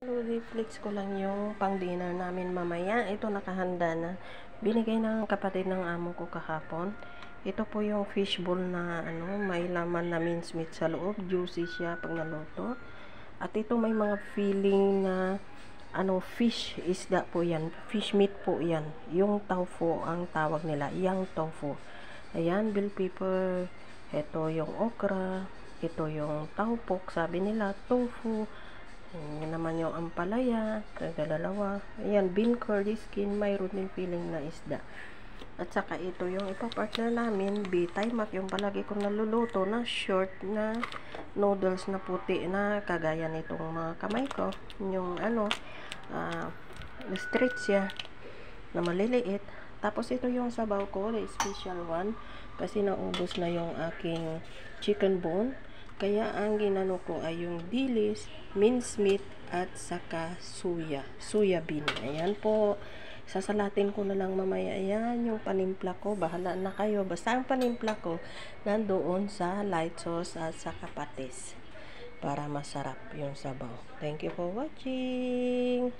Reflex ko lang yung pang dinner namin mamaya. Ito nakahanda na. Binigay ng kapatid ng amo ko kahapon. Ito po yung fishball na may laman na mincemeat sa loob. Juicy siya pag naluto. At ito may mga filling na fish isda po yan. Fish meat po yan. Yung tofu ang tawag nila. Yang tofu. Ayan, bell pepper. Ito yung okra. Ito yung tawpok. Sabi nila, tofu. Yan naman yung ampalaya, dalawa. Ayan, bean curry skin, mayroon din feeling na isda. At saka ito yung ipapartner namin, bitaymak, yung palagi kong naluluto na short na noodles na puti na kagaya nitong mga kamay ko. Yung stretch siya na maliliit. Tapos ito yung sabaw ko, the special one, kasi naubos na yung aking chicken bone. Kaya ang ginano ko ay yung dilis, mincemeat, at saka soya bean. Ayan po. Sasalatin ko na lang mamaya. Ayan yung panimpla ko. Bahala na kayo. Basta ang panimpla ko nandoon sa light sauce at saka patis. Para masarap yung sabaw. Thank you for watching.